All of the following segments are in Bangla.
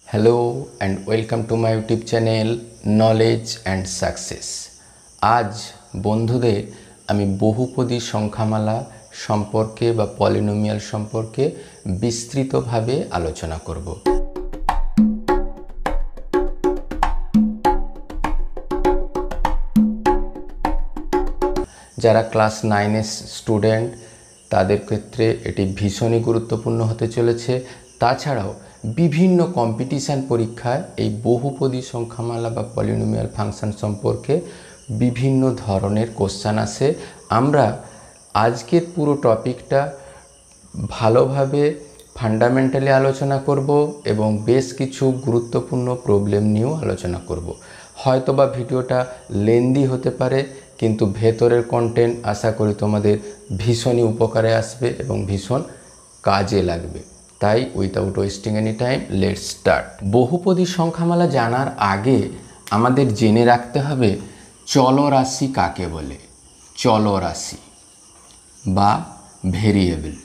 Hello and welcome to my YouTube channel Knowledge and Success। आज বন্ধুদের আমি বহুপদী সংখ্যামালা সম্পর্কে বা পলিনোমিয়াল সম্পর্কে বিস্তৃতভাবে আলোচনা করব। যারা ক্লাস 9 এর স্টুডেন্ট তাদের ক্ষেত্রে এটি ভীষণই গুরুত্বপূর্ণ হতে চলেছে। তাছাড়াও বিভিন্ন কম্পিটিশন পরীক্ষায় এই বহুপদী সংখ্যামালা বা পলিনোমিয়াল ফাংশন সম্পর্কে বিভিন্ন ধরনের কোশ্চেন আসে। আমরা আজকের পুরো টপিকটা ভালোভাবে ফান্ডামেন্টালি আলোচনা করব এবং বেশ কিছু গুরুত্বপূর্ণ প্রবলেম নিয়েও আলোচনা করব। হয়তোবা ভিডিওটা লেন্দি হতে পারে, কিন্তু ভেতরের কন্টেন্ট আশা করি তোমাদের ভীষণই উপকারে আসবে এবং ভীষণ কাজে লাগবে। তাই without wasting any time let's start. বহুপদী সংখ্যামালা জানার আগে আমাদের জেনে রাখতে হবে চলরাশি কাকে বলে। চলরাশি বা ভেরিয়েবল।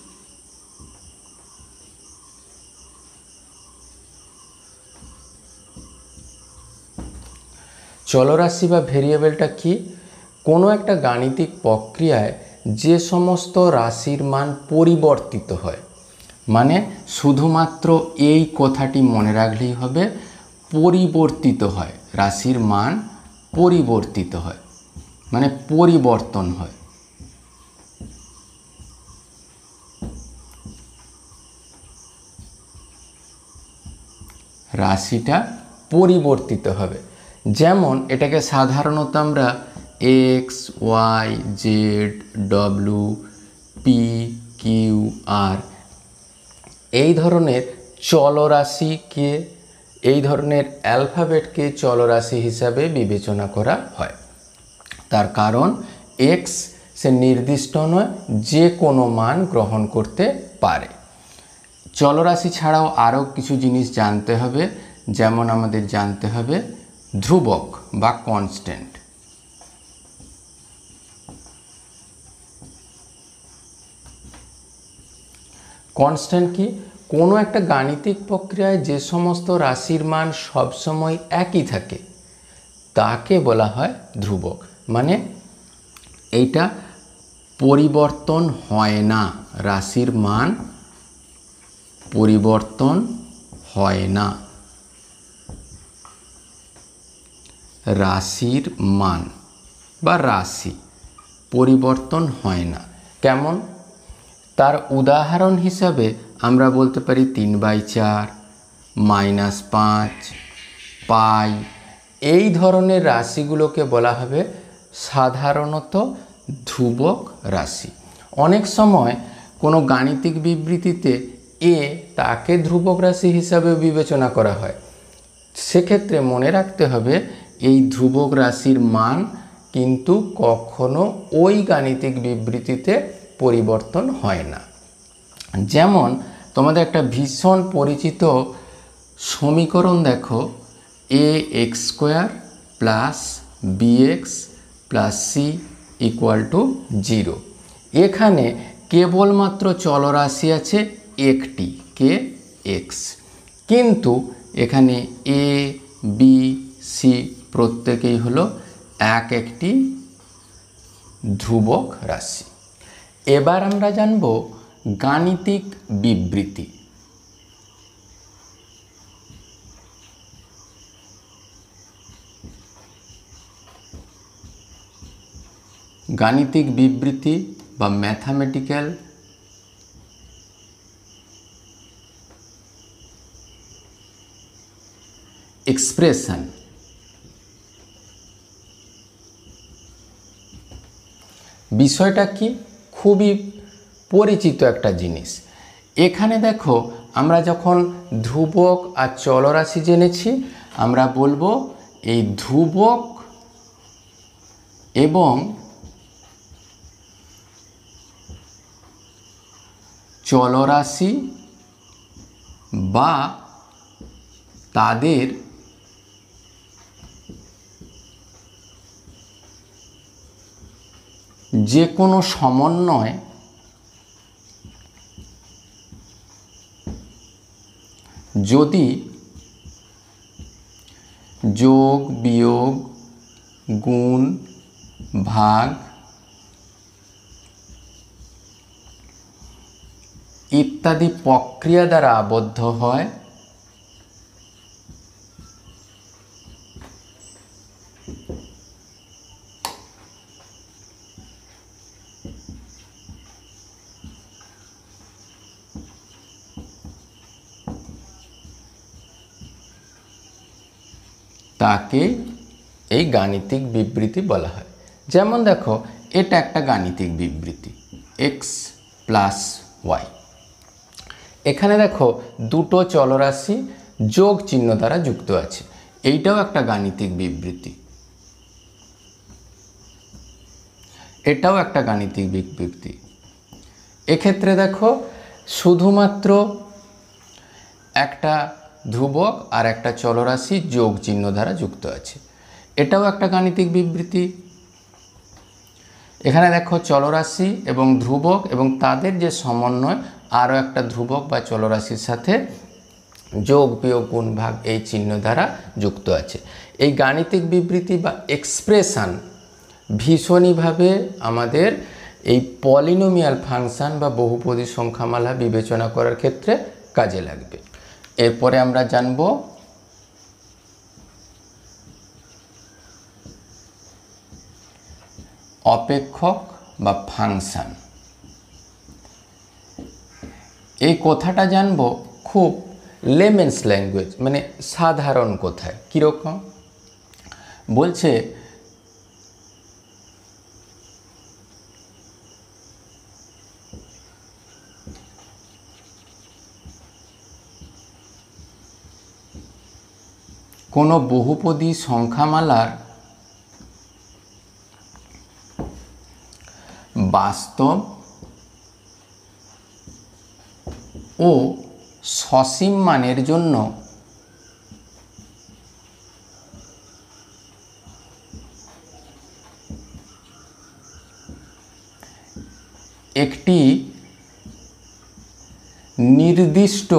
চলরাশি বা ভেরিয়েবলটা কি? কোনো একটা গাণিতিক প্রক্রিয়ায় যে সমস্ত রাশির মান পরিবর্তিত হয়, মানে শুধুমাত্র এই কথাটি মনে রাখলেই হবে, পরিবর্তিত হয়, রাশির মান পরিবর্তিত হয় মানে পরিবর্তন হয়। রাশিটা পরিবর্তিত হবে। যেমন এটাকে সাধারণত আমরা X, Y, Z, W, P, Q, আর এই ধরনের চলরাশিকে, এই ধরনের অ্যালফাবেটকে চলরাশি হিসাবে বিবেচনা করা হয়। তার কারণ এক্স সে নির্দিষ্ট নয়, যে কোনো মান গ্রহণ করতে পারে। চলরাশি ছাড়াও আরও কিছু জিনিস জানতে হবে, যেমন আমাদের জানতে হবে ধ্রুবক বা কনস্ট্যান্ট। কনস্ট্যান্ট কি? কোনো একটা গাণিতিক প্রক্রিয়ায় যে সমস্ত রাশির মান সবসময় একই থাকে তাকে বলা হয় ধ্রুবক। মানে এইটা পরিবর্তন হয় না, রাশির মান পরিবর্তন হয় না। রাশির মান বা রাশি পরিবর্তন হয় না। কেমন? তার উদাহরণ হিসাবে আমরা বলতে পারি 3/4, -5, পাই। এই ধরনের রাশিগুলোকে বলা হবে সাধারণত ধ্রুবক রাশি। অনেক সময় কোনো গাণিতিক বিবৃতিতে এ তাকে ধ্রুবক রাশি হিসাবে বিবেচনা করা হয়। সেক্ষেত্রে মনে রাখতে হবে এই ধ্রুবক রাশির মান কিন্তু কখনো ওই গাণিতিক বিবৃতিতে পরিবর্তন হয় না। যেমন তোমাদের একটা ভীষণ পরিচিত সমীকরণ দেখো, ax² + bx + c = 0। এখানে কেবলমাত্র চলরাশি আছে একটি, কে এক্স, কিন্তু এখানে এ, বি, সি প্রত্যেকেই হলো একটি ধ্রুবক রাশি। এবার আমরা জানব গাণিতিক বিবৃতি। গাণিতিক বিবৃতি বা ম্যাথামেটিক্যাল এক্সপ্রেশন। বিষয়টা কি? খুবই পরিচিত একটা জিনিস। এখানে দেখো, আমরা যখন ধ্রুবক আর চলরাশি জেনেছি, আমরা বলবো এই ধ্রুবক এবং চলরাশি বা তাদের যে কোনো সমন্বয় যদি যোগ বিয়োগ গুণ ভাগ ইত্যাদি প্রক্রিয়া দ্বারা আবদ্ধ হয় তাকে এই গাণিতিক বিবৃতি বলা হয়। যেমন দেখো, এটা একটা গাণিতিক বিবৃতি x প্লাস ওয়াই। এখানে দেখো দুটো চলরাশি যোগ চিহ্ন দ্বারা যুক্ত আছে, এইটাও একটা গাণিতিক বিবৃতি, এটাও একটা গাণিতিক বিবৃতি। এক্ষেত্রে দেখো শুধুমাত্র একটা ধ্রুবক আর একটা চলরাশি যোগ চিহ্ন দ্বারা যুক্ত আছে, এটাও একটা গাণিতিক বিবৃতি। এখানে দেখো চলরাশি এবং ধ্রুবক এবং তাদের যে সমন্বয় আরও একটা ধ্রুবক বা চলরাশির সাথে যোগ বিয়োগ গুণ ভাগ এই চিহ্ন দ্বারা যুক্ত আছে। এই গাণিতিক বিবৃতি বা এক্সপ্রেশন ভীষণইভাবে আমাদের এই পলিনোমিয়াল ফাংশন বা বহুপদী সংখ্যামালা বিবেচনা করার ক্ষেত্রে কাজে লাগবে। এরপরে আমরা জানব অপেক্ষক বা ফাংশন। এই কথাটা জানব খুব লেমেন্স ল্যাঙ্গুয়েজ, মানে সাধারণ কথায়। কীরকম বলছে, কোনো বহুপদী সংখ্যামালার বাস্তব ও সসীম মানের জন্য একটি নির্দিষ্ট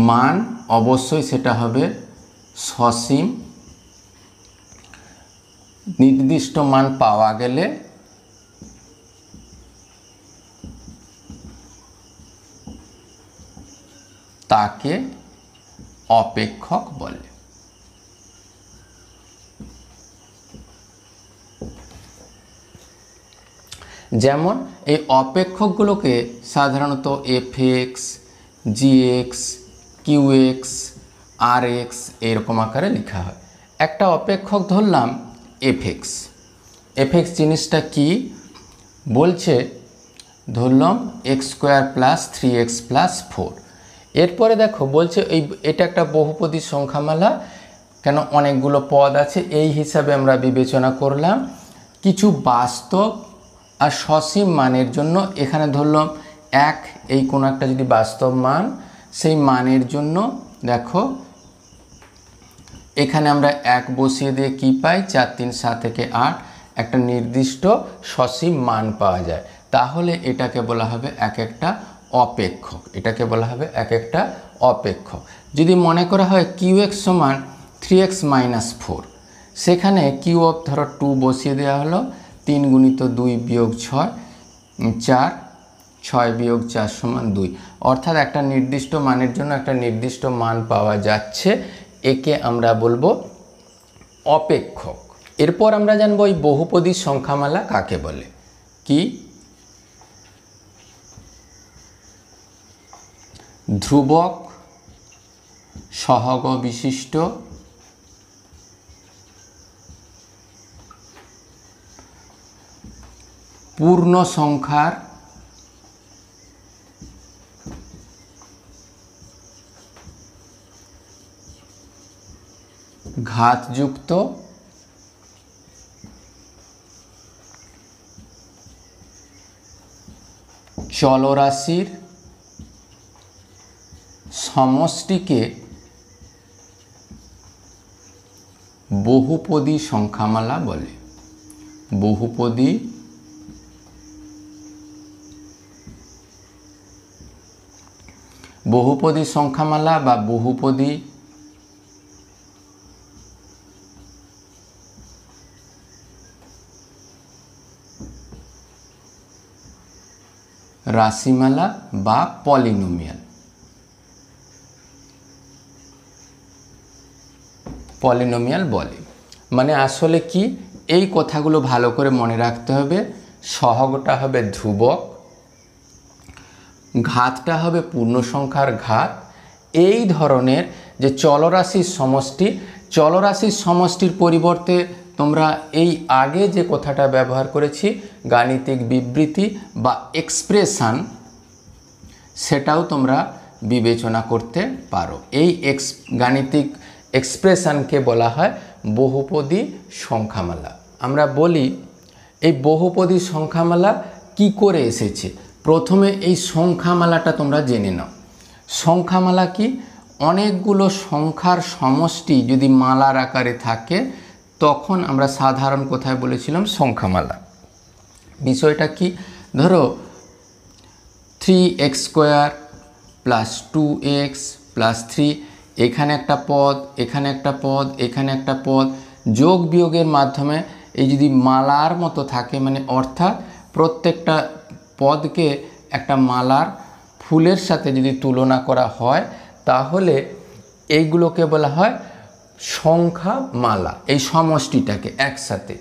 মান, অবশ্যই সেটা হবে সসীম, নির্দিষ্ট মান পাওয়া গেলে তাকে অপেক্ষক বলে। যেমন এই অপেক্ষকগুলোকে সাধারণত এফএক্স, জিএক্স, কিউএক্স, আরএক্স এরকম আকারে লেখা হয়। একটা অপেক্ষক ধরলাম এফএক্স। এফএক্স জিনিসটা কি বলছে, ধরলাম x square plus 3x plus 4। এরপরে দেখো বলছে এটা একটা বহুপদী সংখ্যামালা, কেন অনেকগুলো পদ আছে এই হিসাবে আমরা বিবেচনা করলাম। কিছু বাস্তব আর সসীম মানের জন্য এখানে ধরলাম এক, এই কোনো একটা যদি বাস্তব মান, সেই মানের জন্য দেখো এখানে আমরা 1 বসিয়ে দিয়ে কি পাই, 4 3 7 থেকে 8, একটা নির্দিষ্ট সসীম মান পাওয়া যায়। তাহলে এটাকে বলা হবে এক একটা অপেক্ষক, এটাকে বলা হবে এক একটা অপেক্ষক। যদি মনে করা হয় কিউএক্স সমান 3x মাইনাস 4, সেখানে কিউ অফ ধরো 2 বসিয়ে দেওয়া হলো, 3 গুণিত 2 বিয়োগ 6, 4, 6 বিয়োগ 4 সমান 2। অর্থাৎ একটা নির্দিষ্ট মানের জন্য একটা নির্দিষ্ট মান পাওয়া যাচ্ছে, একে আমরা বলবো অপেক্ষক। এরপর আমরা জানবো এই বহুপদী সংখ্যামালা কাকে বলে। কি, ধ্রুবক সহগ বিশিষ্ট পূর্ণ সংখ্যার ঘাতযুক্ত চলরাশির সমষ্টিকে বহুপদী সংখ্যামালা বলে। বহুপদী বহুপদী সংখ্যামালা বা বহুপদী রাশিমালা বা পলিনোমিয়াল। পলিনোমিয়াল বলে মানে আসলে কি, এই কথাগুলো ভালো করে মনে রাখতে হবে। সহগটা হবে ধ্রুবক, ঘাতটা হবে পূর্ণ সংখ্যার ঘাত। এই ধরনের যে চলরাশির সমষ্টি, চলরাশির সমষ্টির পরিবর্তে তোমরা এই আগে যে কথাটা ব্যবহার করেছি গাণিতিক বিবৃতি বা এক্সপ্রেশন, সেটাও তোমরা বিবেচনা করতে পারো। এই গাণিতিক এক্সপ্রেশনকে বলা হয় বহুপদী সংখ্যামালা। আমরা বলি এই বহুপদী সংখ্যামালা কি করে এসেছে। প্রথমে এই সংখ্যামালাটা তোমরা জেনে নাও। সংখ্যামালা কি? অনেকগুলো সংখ্যার সমষ্টি যদি মালার আকারে থাকে তখন আমরা সাধারণ কথায় বলেছিলাম সংখ্যামালা। বিষয়টা কি, ধরো 3x² + 2x + 3, এখানে একটা পদ, এখানে একটা পদ, এখানে একটা পদ, যোগ বিয়োগের মাধ্যমে এই যদি মালার মতো থাকে, মানে অর্থাৎ প্রত্যেকটা পদকে একটা মালার ফুলের সাথে যদি তুলনা করা হয় তাহলে এইগুলোকে বলা হয় সংখ্যা মালা। এই সমষ্টিটাকে একসাথে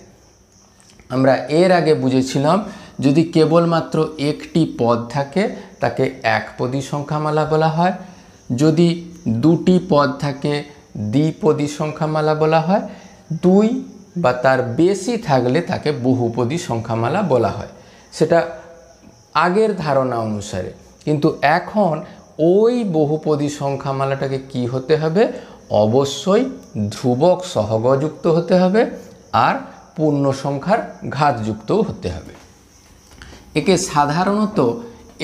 আমরা এর আগে বুঝেছিলাম যদি কেবলমাত্র একটি পদ থাকে তাকে একপদী সংখ্যামালা বলা হয়, যদি দুটি পদ থাকে দ্বিপদী সংখ্যামালা বলা হয়, দুই বা তার বেশি থাকলে তাকে বহুপদী সংখ্যামালা বলা হয়। সেটা আগের ধারণা অনুসারে, কিন্তু এখন ওই বহুপদী সংখ্যামালাটাকে কি হতে হবে, অবশ্যই ধ্রুবক সহগযুক্ত হতে হবে আর পূর্ণ সংখ্যার ঘাতযুক্তও হতে হবে। একে সাধারণত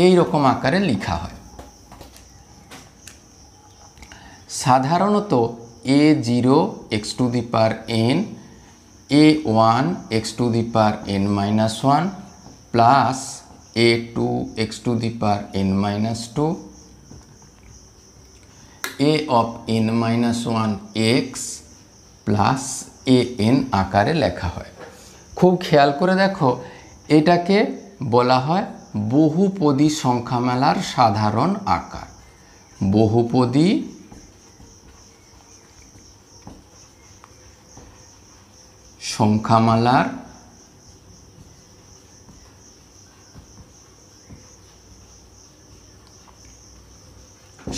এই রকম আকারে লেখা হয়। সাধারণত a0 x⁴n, a1 x⁴n-1 plus a2 x⁴n-2, a of n-1 x plus an আকারে লেখা হয়। খুব খেয়াল করে দেখো, এটাকে বলা হয় বহুপদী সংখ্যামালার সাধারণ আকার। বহুপদী সংখ্যামালার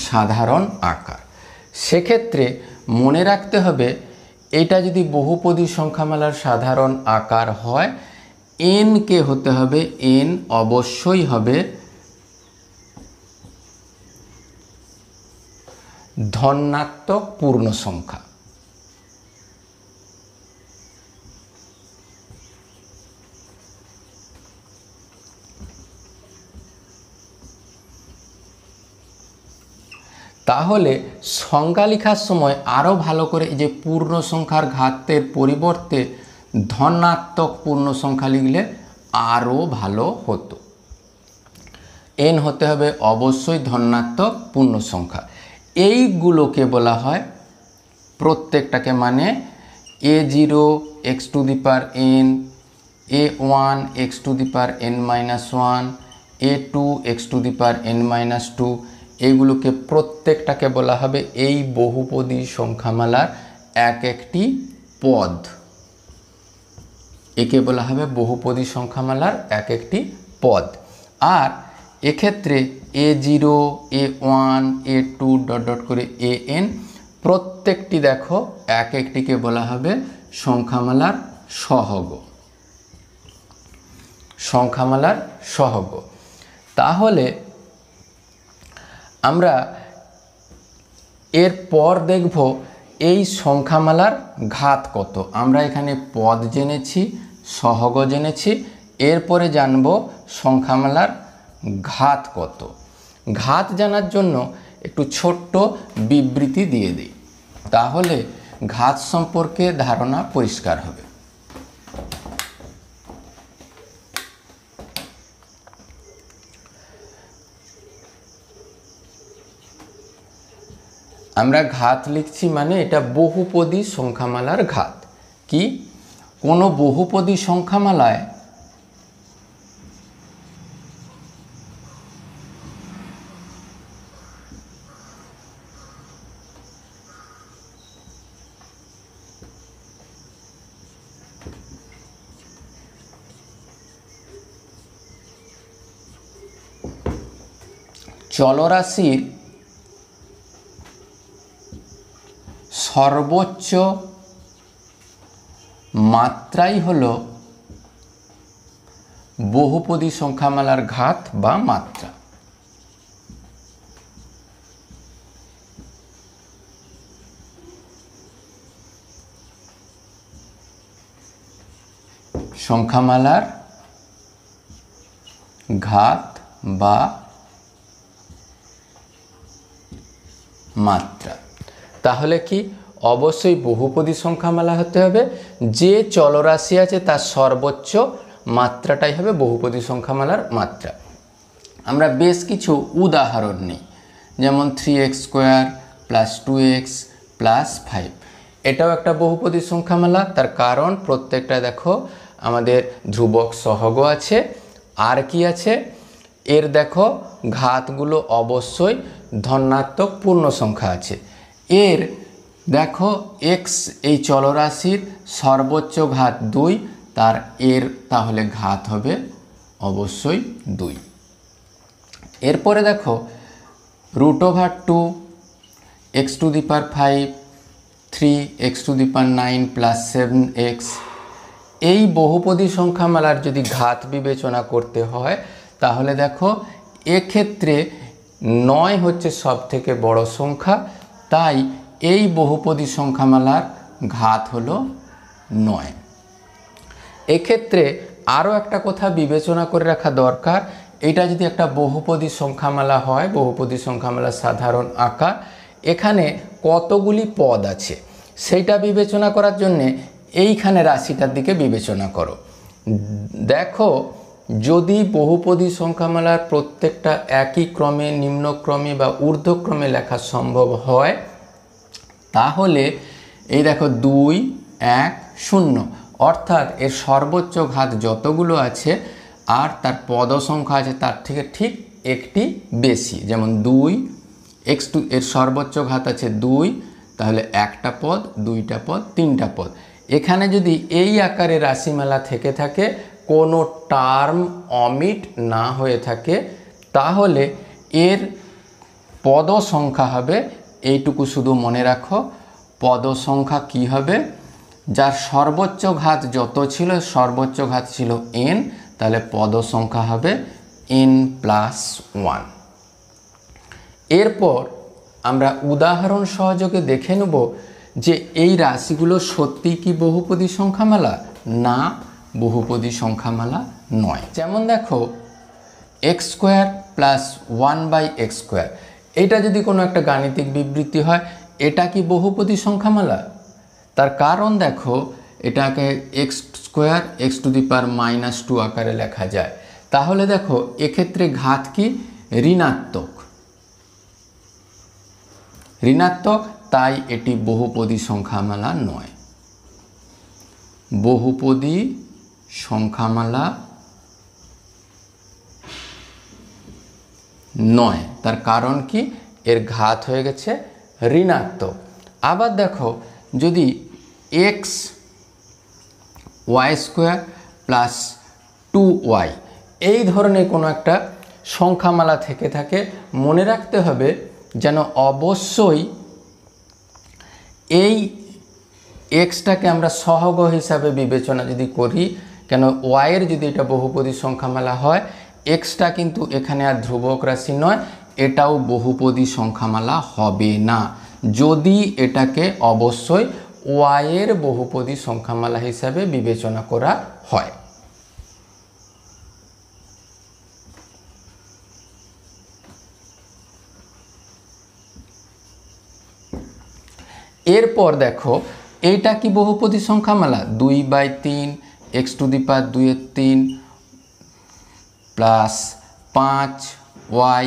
সাধারণ আকার। সেক্ষেত্রে মনে রাখতে হবে এটা যদি বহুপদী সংখ্যামালার সাধারণ আকার হয়, n কে হতে হবে, n অবশ্যই হবে ধনাত্মক পূর্ণ সংখ্যা। তাহলে সংখ্যা লেখার সময় আরও ভালো করে এই যে পূর্ণ সংখ্যার ঘাতের পরিবর্তে ধনাত্মক পূর্ণ সংখ্যা লিখলে আরও ভালো হতো। n হতে হবে অবশ্যই ধনাত্মক পূর্ণ সংখ্যা। এইগুলোকে বলা হয় প্রত্যেকটাকে, মানে a0 x⁴n, a1 x⁴n-1, a2 x⁴n-2, এইগুলোকে প্রত্যেকটাকে বলা হবে এই বহুপদী সংখ্যামালার এক একটি পদ। একে বলা হবে বহুপদী সংখ্যামালার এক একটি পদ। আর এক্ষেত্রে a0, a1, a2 ডট করে an প্রত্যেকটি দেখো এক একটিকে বলা হবে সংখ্যামালার সহগ। সংখ্যামালার সহগ। তাহলে আমরা এরপর দেখব এই সংখ্যামালার ঘাত কত। আমরা এখানে পদ জেনেছি, সহগ জেনেছি, এরপরে জানব সংখ্যামালার ঘাত কত। ঘাত জানার জন্য একটু ছোট্ট বিবৃতি দিয়ে দিই, তাহলে ঘাত সম্পর্কে ধারণা পরিষ্কার হবে। আমরা ঘাত লিখছি মানে এটা বহুপদী সংখ্যামালার ঘাত। কি কোনো বহুপদী সংখ্যামালায় চলরাশির সর্বোচ্চ মাত্রাই হলো বহুপদী সংখ্যামালার ঘাত বা মাত্রা। সংখ্যামালার ঘাত বা মাত্রা। তাহলে কি অবশ্যই বহুপদী সংখ্যামালা হতে হবে, যে চলরাশি আছে তার সর্বোচ্চ মাত্রাটাই হবে বহুপদী সংখ্যামালার মাত্রা। আমরা বেশ কিছু উদাহরণ নিই, যেমন 3x² + 2x + 5, এটাও একটা বহুপদী সংখ্যামালা। তার কারণ প্রত্যেকটা দেখো আমাদের ধ্রুবক সহগ আছে, আর কি আছে এর দেখো ঘাতগুলো অবশ্যই ধনাত্মক পূর্ণ সংখ্যা আছে। এর দেখো x এই চলরাশির সর্বোচ্চ ঘাত 2, তার এর তাহলে ঘাত হবে অবশ্যই 2। এরপরে দেখো √2 x⁵ 3x⁹ + 7x, এই বহুপদী সংখ্যামালার যদি ঘাত বিবেচনা করতে হয় তাহলে দেখো এক্ষেত্রে 9 হচ্ছে সবথেকে বড় সংখ্যা, তাই এই বহুপদী সংখ্যামালার ঘাত হলো 9। এক্ষেত্রে আরও একটা কথা বিবেচনা করে রাখা দরকার, এটা যদি একটা বহুপদী সংখ্যামালা হয়, বহুপদী সংখ্যামালার সাধারণ আকার, এখানে কতগুলি পদ আছে সেইটা বিবেচনা করার জন্যে এইখানে রাশিটার দিকে বিবেচনা করো। দেখো যদি বহুপদী সংখ্যামালার প্রত্যেকটা একই ক্রমে, নিম্নক্রমে বা ঊর্ধ্বক্রমে লেখা সম্ভব হয়, তাহলে এই দেখো 2 1 0, অর্থাৎ এর সর্বোচ্চ ঘাত যতগুলো আছে আর তার পদ সংখ্যা আছে তার থেকে ঠিক একটি বেশি। যেমন 2x2 এর সর্বোচ্চ ঘাত আছে 2, তাহলে একটা পদ, দুইটা পদ, তিনটা পদ। এখানে যদি এই আকারে রাশিমালা থেকে থাকে, কোনো টার্ম অমিট না হয়ে থাকে, তাহলে এর পদ সংখ্যা হবে, এইটুকু শুধু মনে রাখো, পদ সংখ্যা কি হবে, যার সর্বোচ্চ ঘাত যত ছিল, সর্বোচ্চ ঘাত ছিল n, তাহলে পদ সংখ্যা হবে n+1। এরপর আমরা উদাহরণ সহযোগে দেখে নেব যে এই রাশিগুলো সত্যি কি বহুপদী সংখ্যামালা না বহুপদী সংখ্যামালা নয়। যেমন দেখো x² + 1/x², এটা যদি কোনো একটা গাণিতিক বিবৃতি হয়, এটা কি বহুপদী সংখ্যামালা? তার কারণ দেখো এটাকে x² x⁻² আকারে লেখা যায়, তাহলে দেখো এক্ষেত্রে ঘাত কি ঋণাত্মক, তাই এটি বহুপদী সংখ্যামালা নয়, বহুপদী সংখ্যামালা নয়। তার কারণ কি এর ঘাত হয়ে গেছে ঋণাত্মক। আবার দেখো যদি xy² + 2y এই ধরনের কোনো একটা সংখ্যামালা থেকে থাকে, মনে রাখতে হবে যেন অবশ্যই এই এক্সটাকে আমরা সহগ হিসাবে বিবেচনা যদি করি, কেন ওয়াইয়ের যদি এটা বহুপদী সংখ্যামালা হয়, এক্সটা কিন্তু এখানে আর ধ্রুবক রাশি নয়, এটাও বহুপদী সংখ্যামালা হবে না যদি এটাকে অবশ্যই ওয়াইয়ের বহুপদী সংখ্যামালা হিসাবে বিবেচনা করা হয়। এরপর দেখো এইটা কি বহুপদী সংখ্যামালা, 2/3 x⁵ + 5y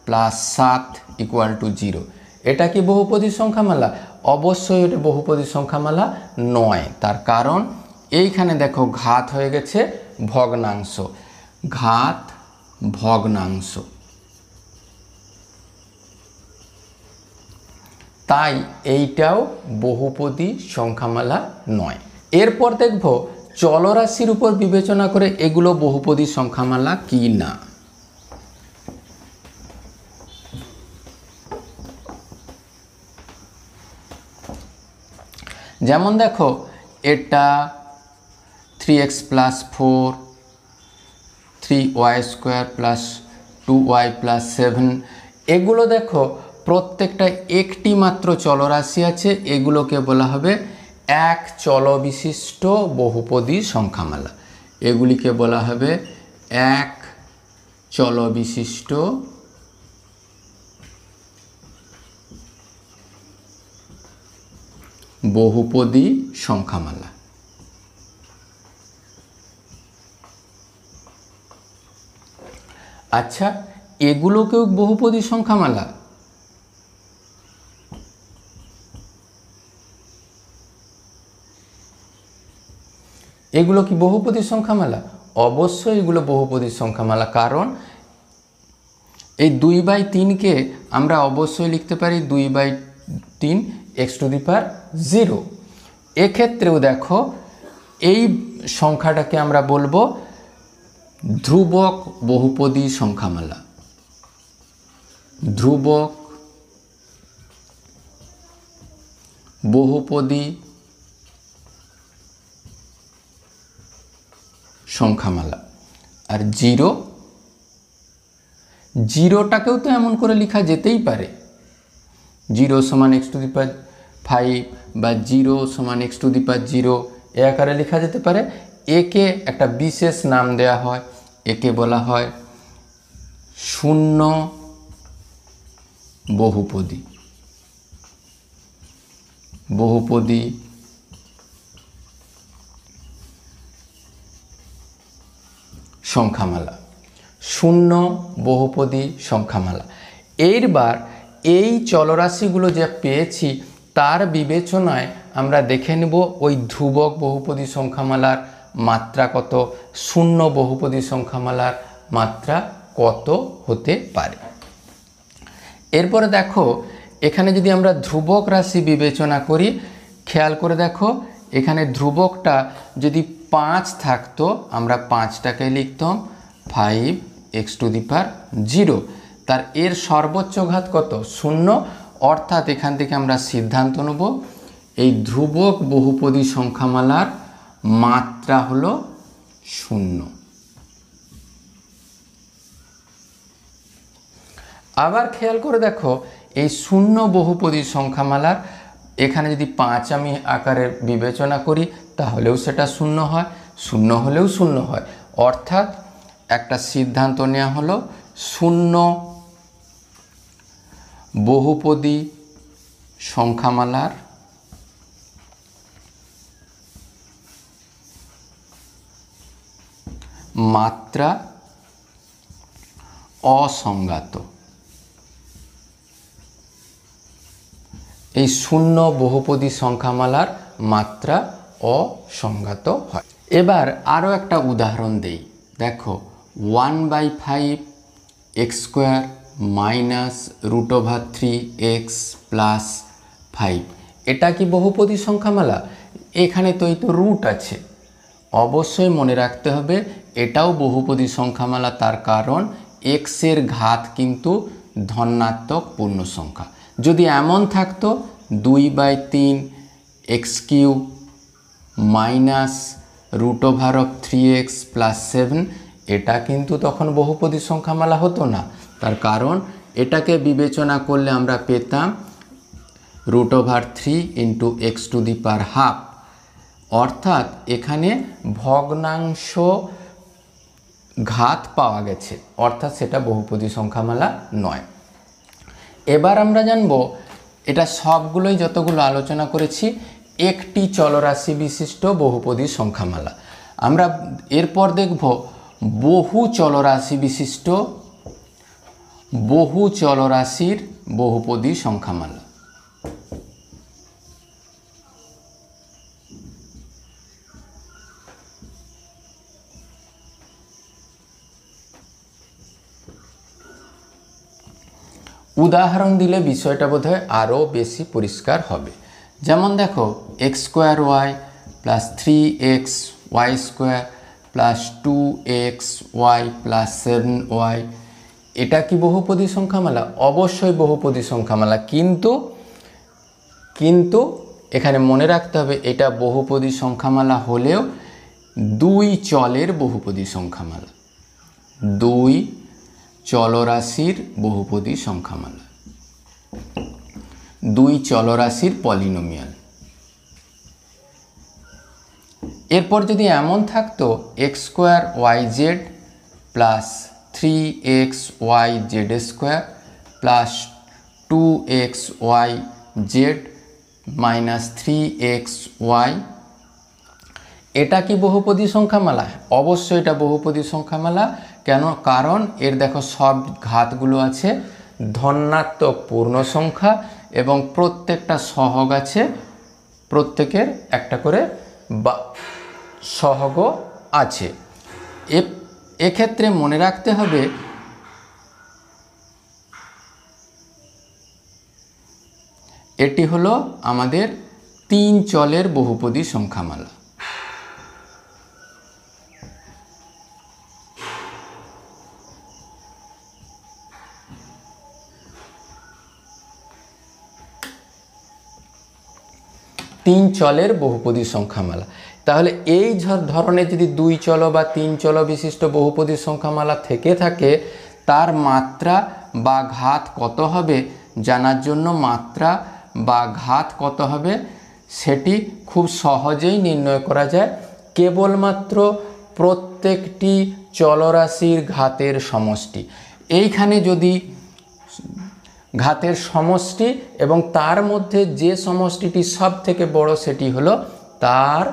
+ 7 = 0। এটা কি বহুপদী সংখ্যামালা? অবশ্যই এটা বহুপদী সংখ্যামালা নয়। তার কারণ এইখানে দেখো ঘাত হয়ে গেছে ভগ্নাংশ, ঘাত ভগ্নাংশ, তাই এইটাও বহুপদী সংখ্যামালা নয়। এরপর দেখব চলরাশির উপর বিবেচনা করে এগুলো বহুপদী সংখ্যামালা কি না। যেমন দেখো এটা 3x + 4, 3y² + 2y + 7, এগুলো দেখো প্রত্যেকটা একটি মাত্র চলরাশি আছে, এগুলোকে বলা হবে এক চলবিশিষ্ট বহুপদী সংখ্যামালা। এগুলিকে বলা হবে এক চলবিশিষ্ট বহুপদী সংখ্যামালা। আচ্ছা, এগুলোকেও বহুপদী সংখ্যামালা? এগুলো কি বহুপদী সংখ্যামালা? অবশ্যই এগুলো বহুপদী সংখ্যামালা, কারণ এই 2/3কে আমরা অবশ্যই লিখতে পারি 2/3 x⁻0। এক্ষেত্রেও দেখো এই সংখ্যাটাকে আমরা বলবো ধ্রুবক বহুপদী সংখ্যামালা, ধ্রুবক বহুপদী সংখ্যামালা। আর জিরোটাকেও তো এমন করে লেখা যেতেই পারে, 0 = x⁵ বা 0 = x⁻0 এ আকারে লেখা যেতে পারে। একে একটা বিশেষ নাম দেয়া হয়, একে বলা হয় শূন্য বহুপদী, বহুপদী সংখ্যামালা, শূন্য বহুপদী সংখ্যামালা। এইবার এই চলরাশিগুলো যে পেয়েছি তার বিবেচনায় আমরা দেখে নেব ওই ধ্রুবক বহুপদী সংখ্যামালার মাত্রা কত, শূন্য বহুপদী সংখ্যামালার মাত্রা কত হতে পারে। এরপরে দেখো এখানে যদি আমরা ধ্রুবক রাশি বিবেচনা করি, খেয়াল করে দেখো এখানে ধ্রুবকটা যদি 5 থাকতো, আমরা 5টাকে লিখতাম 5x⁻0, তার এর সর্বোচ্চ ঘাত কত? 0। অর্থাৎ এখান থেকে আমরা সিদ্ধান্ত নেব এই ধ্রুবক বহুপদী সংখ্যামালার মাত্রা হলো 0। আবার খেয়াল করে দেখো এই শূন্য বহুপদী সংখ্যামালার এখানে যদি 5 আমি আকারে বিবেচনা করি তাহলেও সেটা 0 হয়, 0 হলেও 0 হয়। অর্থাৎ একটা সিদ্ধান্ত নেওয়া হলো শূন্য বহুপদী সংখ্যামালার মাত্রা অসংজ্ঞাত। এই শূন্য বহুপদী সংখ্যামালার মাত্রা অসংজ্ঞাত হয়। এবার আরও একটা উদাহরণ দেই, দেখো 1/5 x² - √3x + 5, এটা কি বহুপদী সংখ্যামালা? এখানে তো এই তো রুট আছে, অবশ্যই মনে রাখতে হবে এটাও বহুপদী সংখ্যামালা। তার কারণ x এর ঘাত কিন্তু ধনাত্মক পূর্ণ সংখ্যা। যদি এমন থাকতো 2/3 x³ - √3x + 7, এটা কিন্তু তখন বহুপদী সংখ্যামালা হতো না। তার কারণ এটাকে বিবেচনা করলে আমরা পেতাম √3 × x⁻², অর্থাৎ এখানে ভগ্নাংশ ঘাত পাওয়া গেছে, অর্থাৎ সেটা বহুপদী সংখ্যামালা নয়। এবার আমরা জানব এটা সবগুলোই যতগুলো আলোচনা করেছি একটি চলরাশি বিশিষ্ট বহুপদী সংখ্যামালা। আমরা এরপর দেখব বহু চলরাশি বিশিষ্ট বহু চলরাশির বহুপদী সংখ্যামালা। উদাহরণ দিলে বিষয়টা বোধহয় আরও বেশি পরিষ্কার হবে। যেমন দেখো X square Y plus 3x Y square plus 2x Y plus 7y, এটা কি বহুপদী সংখ্যামালা? অবশ্যই বহুপদী সংখ্যামালা, কিন্তু এখানে মনে রাখতে হবে এটা বহুপদী সংখ্যামালা হলেও দুই চলের বহুপদী সংখ্যামালা, দুই চলরাশির বহুপদী সংখ্যামালা, দুই চলরাশির পলিনোমিয়াল। এরপর যদি এমন থাকতো X square Y Z plus 3x Y Z square plus 2x Y Z minus 3x Y, এটা কি বহুপদী সংখ্যামালা? অবশ্যই এটা বহুপদী সংখ্যামালা। কেন? কারণ এর দেখো সব ঘাতগুলো আছে ধনাত্মক পূর্ণ সংখ্যা এবং প্রত্যেকটা সহগ আছে, প্রত্যেকের একটা করে সহগও আছে। এক্ষেত্রে মনে রাখতে হবে এটি হলো আমাদের তিন চলের বহুপদী সংখ্যামালা। তিন চলের বহুপদী সংখ্যামালা। তাহলে এই ধরনের যদি দুই চল বা তিন চল বিশিষ্ট বহুপদী সংখ্যামালা থেকে থাকে, তার মাত্রা বা ঘাত কত হবে জানার জন্য মাত্রা বা ঘাত কত হবে সেটি খুব সহজেই নির্ণয় করা যায় কেবলমাত্র প্রত্যেকটি চলরাশির ঘাতের সমষ্টি। এইখানে যদি ঘাতের সমষ্টি এবং তার মধ্যে যে সমষ্টিটি সব থেকে বড় সেটি হলো তার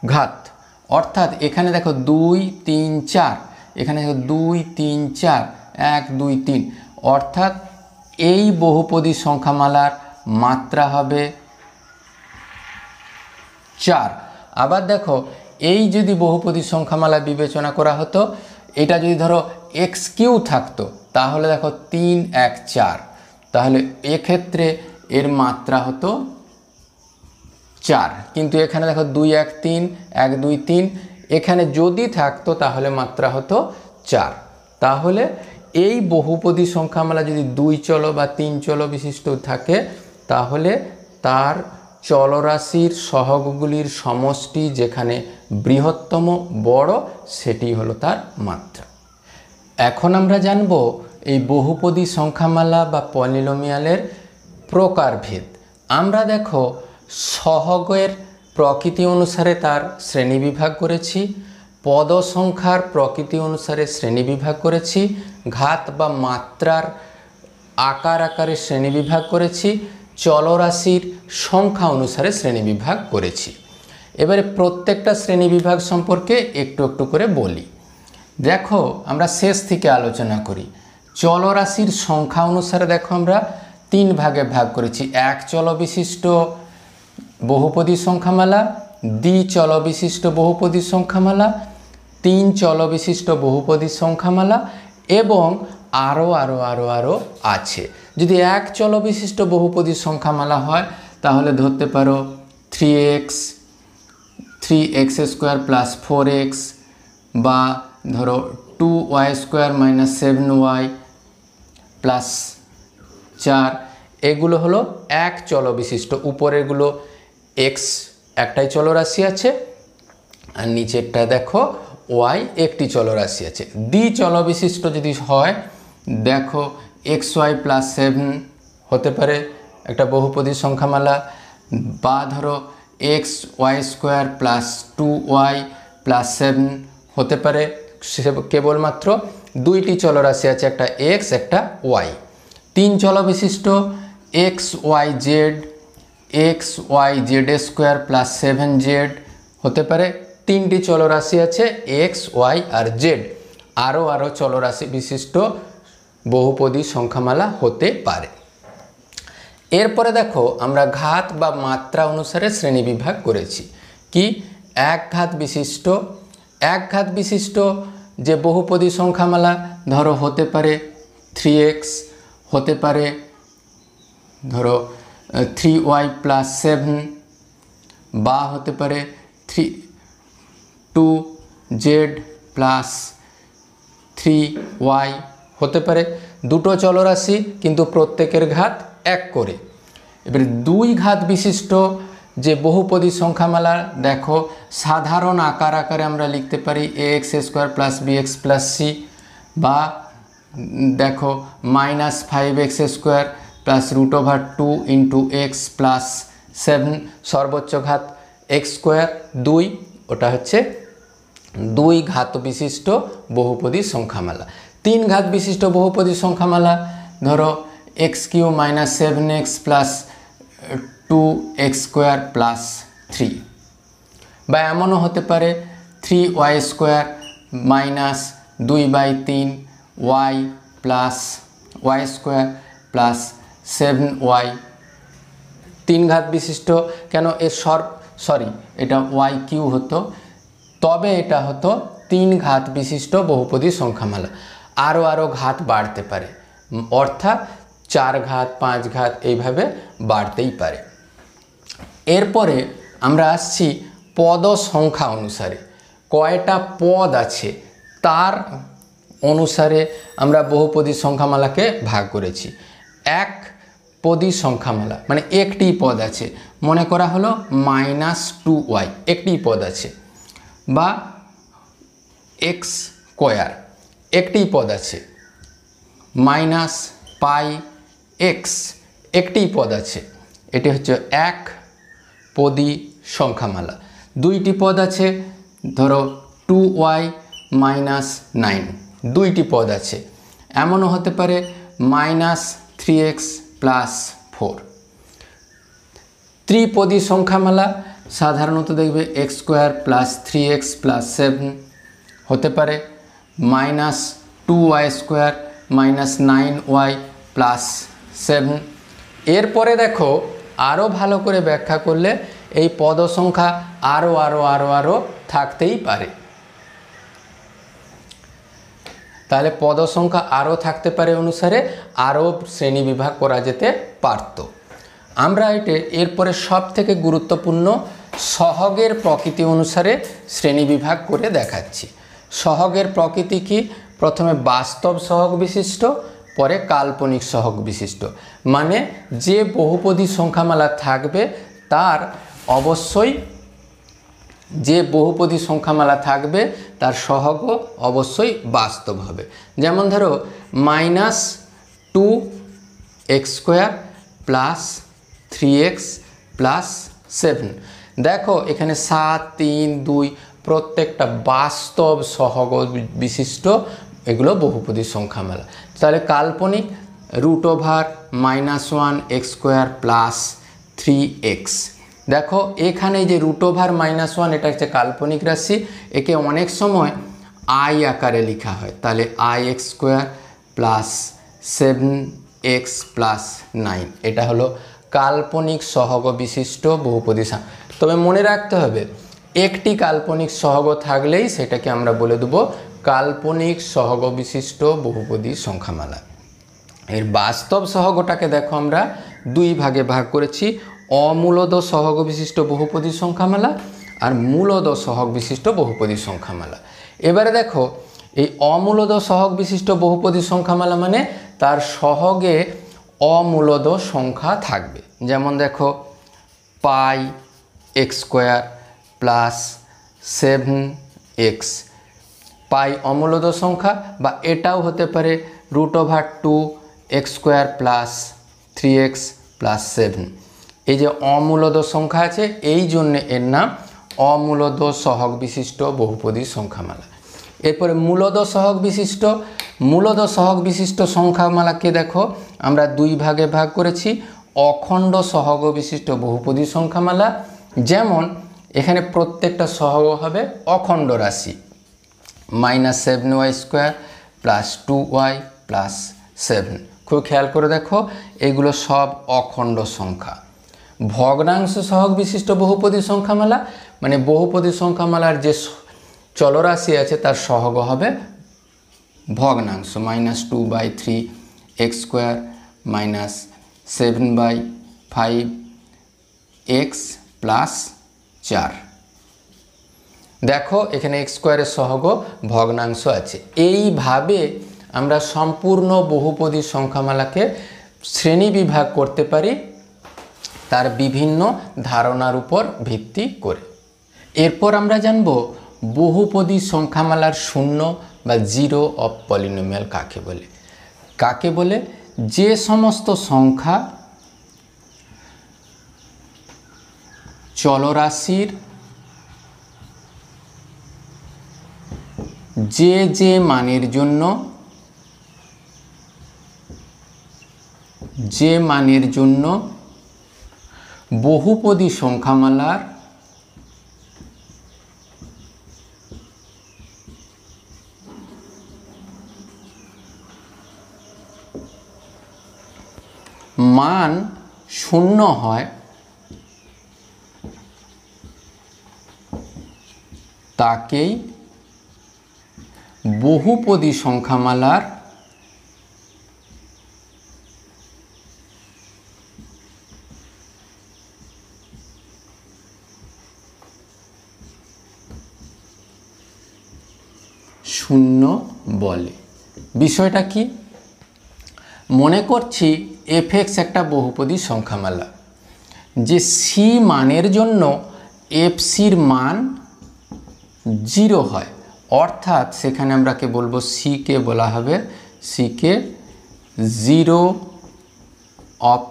ঘাত। অর্থাৎ এখানে দেখো 2 3 4, এখানে দেখো 2 3 4 1 2 3, অর্থাৎ এই বহুপদী সংখ্যামালার মাত্রা হবে 4। আবার দেখো এই যদি বহুপদী সংখ্যামালা বিবেচনা করা হতো, এটা যদি ধরো এক্স কিউ থাকতো তাহলে দেখো 3 1 4, তাহলে এক্ষেত্রে এর মাত্রা হতো 4। কিন্তু এখানে দেখো 2 1 3 1 2 3, এখানে যদি থাকতো তাহলে মাত্রা হতো 4। তাহলে এই বহুপদী সংখ্যামালা যদি দুই চল বা তিন চল বিশিষ্ট থাকে তাহলে তার চলরাশির সহগগুলির সমষ্টি যেখানে বৃহত্তম বড় সেটি হলো তার মাত্রা। এখন আমরা জানব এই বহুপদী সংখ্যামালা বা পলিনোমিয়ালের প্রকারভেদ। আমরা দেখো সহগের প্রকৃতি অনুসারে তার শ্রেণীবিভাগ করেছি, পদ সংখ্যার প্রকৃতি অনুসারে শ্রেণীবিভাগ করেছি, ঘাত বা মাত্রার আকারে শ্রেণীবিভাগ করেছি, চলরাশির সংখ্যা অনুসারে শ্রেণীবিভাগ করেছি। এবারে প্রত্যেকটা শ্রেণীবিভাগ সম্পর্কে একটু একটু করে বলি। দেখো আমরা শেষ থেকে আলোচনা করি। চলরাশির সংখ্যা অনুসারে দেখো আমরা 3 ভাগে ভাগ করেছি। এক চল বিশিষ্ট বহুপদী সংখ্যামালা, দ্বিচল বিশিষ্ট বহুপদী সংখ্যামালা, 3 চল বিশিষ্ট বহুপদী সংখ্যামালা এবং আরও আছে। যদি এক চল বিশিষ্ট বহুপদী সংখ্যামালা হয় তাহলে ধরতে পারো 3x স্কোয়ার প্লাস 4x বা ধরো 2y square minus 7y plus 4, এগুলো হলো এক চল বিশিষ্ট। উপরেরগুলো x একটাই চলরাশি আছে আর নিচেরটা দেখো y একটি চলরাশি আছে। দ্বিচল বিশিষ্ট যদি হয় দেখো xy প্লাস 7 হতে পারে একটা বহুপদী সংখ্যামালা, বা ধরো xy square plus 2y plus 7 হতে পারে। কেবলমাত্র দুইটি চলরাশি আছে, একটা x একটা y। 3 চল বিশিষ্ট xyz স্কোয়ার প্লাস 7z হতে পারে। 3টি চলরাশি আছে x y আর z। আরও চলরাশি বিশিষ্ট বহুপদী সংখ্যামালা হতে পারে। এরপরে দেখো আমরা ঘাত বা মাত্রা অনুসারে শ্রেণীবিভাগ করেছি। কি এক ঘাত বিশিষ্ট যে বহুপদী সংখ্যামালা ধরো হতে পারে 3x, হতে পারে ধরো 3y + 7, বা হতে পারে 2z + 3y, হতে পারে দুটো চলরাশি কিন্তু প্রত্যেকের ঘাত 1 করে। এবারে 2 ঘাত বিশিষ্ট যে বহুপদী সংখ্যামালা দেখো সাধারণ আকারে আমরা লিখতে পারি ax² + bx + c, বা দেখো -5x² + √2 × x + 7 সর্বোচ্চ ঘাত x², 2, ওটা হচ্ছে 2 ঘাত বিশিষ্ট বহুপদী সংখ্যামালা। 3 ঘাত বিশিষ্ট বহুপদী সংখ্যামালা ধরো x³ - 7x + 2x² + 3, বা এমনও হতে পারে 3y² - 2/3y + y² + 7y। 3 ঘাত বিশিষ্ট কেন এর এটা y³ হতো, তবে এটা হতো 3 ঘাত বিশিষ্ট বহুপদী সংখ্যামালা। আরও ঘাত বাড়তে পারে, অর্থাৎ 4 ঘাত 5 ঘাত এইভাবে বাড়তেই পারে। এরপরে আমরা আসছি পদ সংখ্যা অনুসারে, কয়টা পদ আছে তার অনুসারে আমরা বহুপদী সংখ্যামালাকে ভাগ করেছি। এক পদী সংখ্যামালা মানে একটি পদ আছে, মনে করা হলো -2y একটি পদ আছে, বা x² একটি পদ আছে, -πx একটি পদ আছে। এটি হচ্ছে এক পদী সংখ্যামালা। 2টি পদ আছে, ধরো 2y - 9 2টি পদ আছে। এমনও হতে পারে -3x + 4। ত্রিপদী সংখ্যামালা সাধারণত দেখবে x² + 3x + 7, হতে পারে -2y² - 9y + 7। এরপরে দেখো আরও ভালো করে ব্যাখ্যা করলে এই পদ সংখ্যা আরও থাকতেই পারে। তাহলে পদ সংখ্যা আরও থাকতে পারে অনুসারে আরও শ্রেণীবিভাগ করা যেতে পারত। আমরা এরপরে সবথেকে গুরুত্বপূর্ণ সহগের প্রকৃতি অনুসারে শ্রেণীবিভাগ করে দেখাচ্ছি। সহগের প্রকৃতি কি? প্রথমে বাস্তব সহগ বিশিষ্ট, পরে কাল্পনিক সহগ বিশিষ্ট। মানে যে বহুপদী সংখ্যামালা থাকবে তার অবশ্যই তার সহগও অবশ্যই বাস্তব হবে। যেমন ধরো -2x² + 3x + 7, দেখো এখানে 7, 3, 2 প্রত্যেকটা বাস্তব সহগ বিশিষ্ট, এগুলো বহুপদী সংখ্যামালা। তাহলে কাল্পনিক √−1x² + 3x, দেখো এখানে যে √−1 এটা হচ্ছে কাল্পনিক রাশি, একে অনেক সময় i আকারে লেখা হয়। তাহলে ix² + 7x + 9, এটা হলো কাল্পনিক সহগ বিশিষ্ট বহুপদী সংখ্যা। তবে মনে রাখতে হবে একটি কাল্পনিক সহগ থাকলেই সেটাকে আমরা বলে দেব কাল্পনিক সহগ বিশিষ্ট বহুপদী সংখ্যামালা। এর বাস্তব সহগটাকে দেখো আমরা 2 ভাগে ভাগ করেছি, অমূলদ সহগ বিশিষ্ট বহুপদী সংখ্যামালা আর মূলদ সহগ বিশিষ্ট বহুপদী সংখ্যামালা। এবারে দেখো এই অমূলদ সহগ বিশিষ্ট বহুপদী সংখ্যামালা মানে তার সহগে অমূলদ সংখ্যা থাকবে। যেমন দেখো πx² + 7x, পাই অমূলদ সংখ্যা, বা এটাও হতে পারে √2x² + 3x + 7। এই যে অমূলদ সংখ্যা আছে এই জন্য এর নাম অমূলদ সহগ বিশিষ্ট বহুপদী সংখ্যামালা। এরপরে মূলদ সহগ বিশিষ্ট সংখ্যামালাকে দেখো আমরা 2 ভাগে ভাগ করেছি, অখণ্ড সহগ বিশিষ্ট বহুপদী সংখ্যামালা। যেমন এখানে প্রত্যেকটা সহগ হবে অখণ্ড রাশি, -7y² + 2y + 7। খুব খেয়াল করে দেখো, এগুলো সব অখণ্ড সংখ্যা। ভগ্নাংশ সহগ বিশিষ্ট বহুপদী সংখ্যামালা মানে বহুপদী সংখ্যামালার যে চলরাশি আছে তার সহগ হবে ভগ্নাংশ, -2/3 x স্কোয়ার -7/5 x প্লাস 4। দেখো এখানে x স্কোয়ারের সহগ ভগ্নাংশ আছে। এইভাবে আমরা সম্পূর্ণ বহুপদী সংখ্যামালাকে শ্রেণী বিভাগ করতে পারি তার বিভিন্ন ধারণার উপর ভিত্তি করে। এরপর আমরা জানব বহুপদী সংখ্যামালার শূন্য বা জিরো অফ পলিনোমিয়াল কাকে বলে। কাকে বলে? যে সমস্ত সংখ্যা চলরাশির যে মানের জন্য বহুপদী সংখ্যামালার মান শূন্য হয় তাকেই বহুপদী সংখ্যামালার শূন্য বলে। বিষয়টা কি? মনে করছি f(x) একটা বহুপদী সংখ্যামালা, যে c মানের জন্য fc-র মান 0 হয়, অর্থাৎ সেখানে আমরা কে বলবো, c কে বলা হবে zero of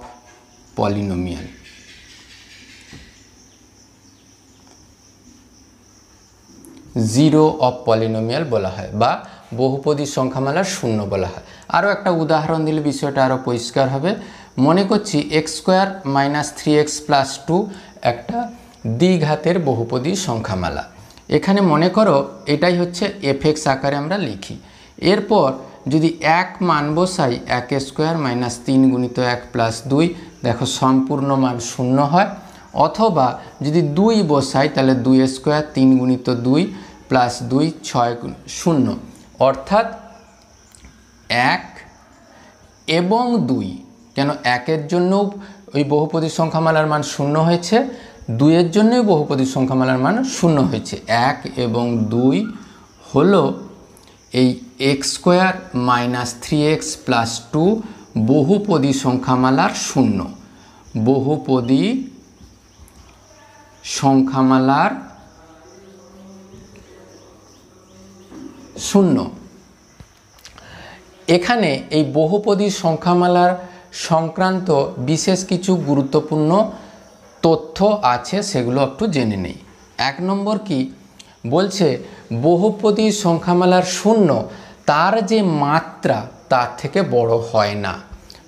polynomial. Zero of polynomial বলা হয় বা বহুপদী সংখ্যামালার শূন্য বলা হয়। আরও একটা উদাহরণ দিলে বিষয়টা আরও পরিষ্কার হবে। মনে করছি x স্কোয়ার -3x প্লাস 2 একটা দ্বিঘাতের বহুপদী সংখ্যামালা। এখানে মনে করো এটাই হচ্ছে f(x) আকারে আমরা লিখি। এরপর যদি এক মান বসাই 1 স্কোয়ার -3 গুণিত 1 প্লাস 2, দেখো সম্পূর্ণ মান শূন্য হয়। অথবা যদি 2 বসাই তাহলে 2 স্কোয়ার 3 গুণিত 2 প্লাস 2 6 0, অর্থাৎ 1 এবং 2। কেন 1-এর জন্যও ওই বহুপদী সংখ্যামালার মান শূন্য হয়েছে, 2-এর জন্যই বহুপদী সংখ্যামালার মান শূন্য হয়েছে। 1 এবং 2 হলো এই x স্কোয়ার -3x প্লাস 2 বহুপদী সংখ্যামালার শূন্য। বহুপদী সংখ্যামালার শূন্য। এখানে এই বহুপদী সংখ্যামালার সংক্রান্ত বিশেষ কিছু গুরুত্বপূর্ণ তথ্য আছে, সেগুলো একটু জেনে নেই। 1 নম্বর কি বলছে? বহুপদী সংখ্যামালার শূন্য তার যে মাত্রা তার থেকে বড় হয় না।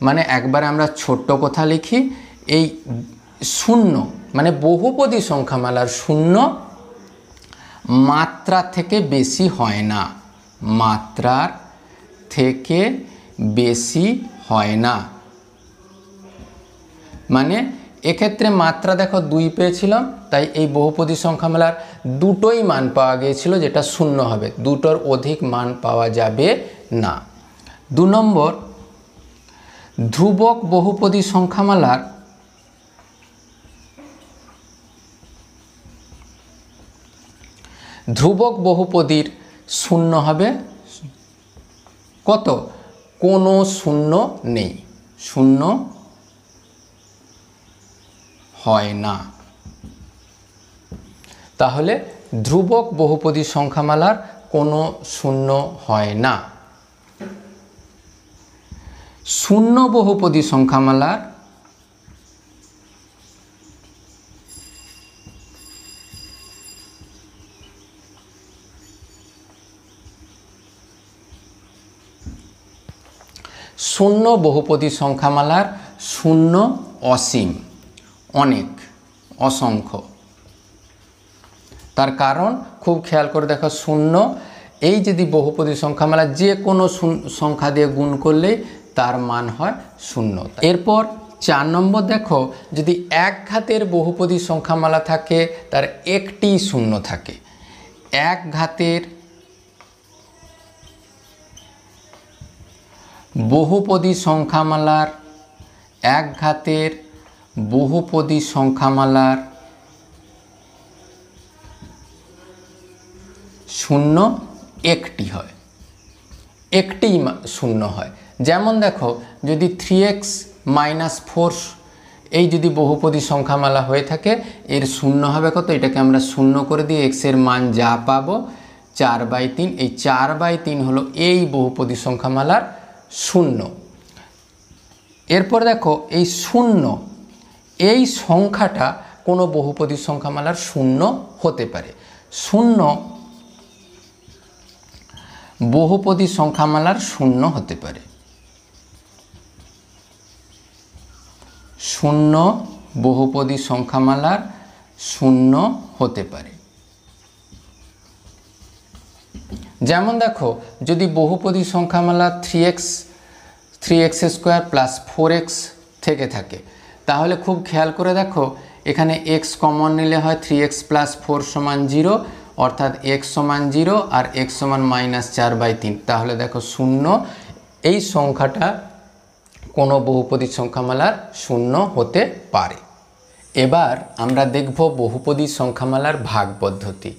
মানে একবার আমরা ছোট্ট কথা লিখি, এই শূন্য মানে বহুপদী সংখ্যামালার শূন্য মাত্রা থেকে বেশি হয় না। মাত্রার থেকে বেশি হয় না মানে এক্ষেত্রে মাত্রা দেখো 2 পেয়েছিলাম, তাই এই বহুপদী সংখ্যামালার দুটোই মান পাওয়া গিয়েছিল, যেটা শূন্য হবে। দুটোর অধিক মান পাওয়া যাবে না। 2 নম্বর, ধ্রুবক বহুপদী সংখ্যামালার ধ্রুবক বহুপদীর শূন্য হবে কত? কোনো শূন্য নেই, শূন্য হয় না। তাহলে ধ্রুবক বহুপদী সংখ্যামালার কোনো শূন্য হয় না। শূন্য বহুপদী সংখ্যামালার শূন্য বহুপদী সংখ্যামালার শূন্য অসীম, অনেক, অসংখ্য। তার কারণ খুব খেয়াল করে দেখো, শূন্য এই যদি বহুপদী সংখ্যামালা যে কোনো সংখ্যা দিয়ে গুণ করলেই তার মান হয় 0। এরপর 4 নম্বর দেখো, যদি এক ঘাতের বহুপদী সংখ্যামালা থাকে তার একটি শূন্য থাকে। এক ঘাতের বহুপদী সংখ্যামালার এক ঘাতের বহুপদী সংখ্যামালার শূন্য একটি হয়, একটি শূন্য হয়। যেমন দেখো, যদি 3x - 4 এই যদি বহুপদী সংখ্যামালা হয়ে থাকে, এর শূন্য হবে কত? এটাকে আমরা শূন্য করে দিয়ে x এর মান যা পাবো 4/3, এই 4/3 হলো এই বহুপদী সংখ্যামালার শূন্য। এরপর দেখো, এই শূন্য এই সংখ্যাটা কোনো বহুপদী সংখ্যামালার শূন্য হতে পারে। শূন্য বহুপদী সংখ্যামালার শূন্য হতে পারে। শূন্য বহুপদী সংখ্যামালার শূন্য হতে পারে। যেমন দেখো, যদি বহুপদী সংখ্যামালা 3x² + 4x থেকে থাকে, তাহলে খুব খেয়াল করে দেখো, এখানে x কমন নিলে হয় 3x + 4 = 0, অর্থাৎ x = 0 আর x = -4/3। তাহলে দেখো শূন্য এই সংখ্যাটা কোনো বহুপদী সংখ্যামালার শূন্য হতে পারে। এবার আমরা দেখব বহুপদী সংখ্যামালার ভাগ পদ্ধতি।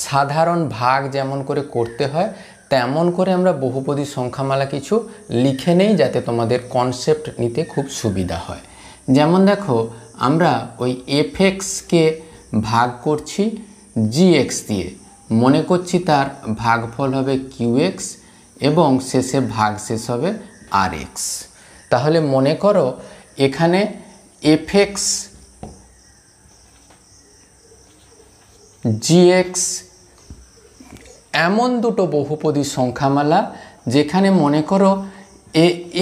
সাধারণ ভাগ যেমন করে করতে হয় তেমন করে আমরা বহুপদী সংখ্যামালা কিছু লিখে নেই, যাতে তোমাদের কনসেপ্ট নিতে খুব সুবিধা হয়। যেমন দেখো, আমরা ওই fx-কে ভাগ করছি gx দিয়ে, মনে করছি তার ভাগফল হবে qx এবং শেষে ভাগশেষ হবে rx। তাহলে মনে করো এখানে fx gx এমন দুটো বহুপদী সংখ্যামালা যেখানে মনে করো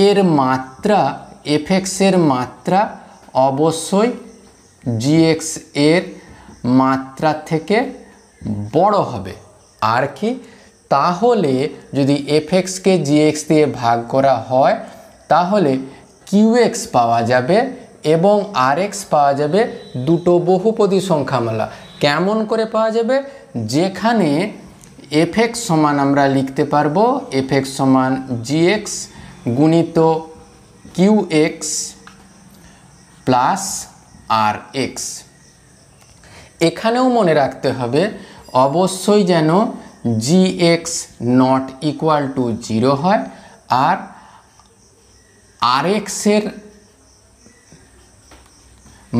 এর মাত্রা fx এর মাত্রা অবশ্যই gx এর মাত্রা থেকে বড় হবে। আর কি? তাহলে যদি fx-কে gx দিয়ে ভাগ করা হয় তাহলে qx পাওয়া যাবে এবং rx পাওয়া যাবে দুটো বহুপদী সংখ্যামালা। কেমন করে পাওয়া যাবে? যেখানে fx সমান আমরা লিখতে পারবো fx সমান gx গুণিত qx প্লাস rx। এখানেও মনে রাখতে হবে অবশ্যই যেন gx নট ইকুয়াল টু 0 হয় আর rx এর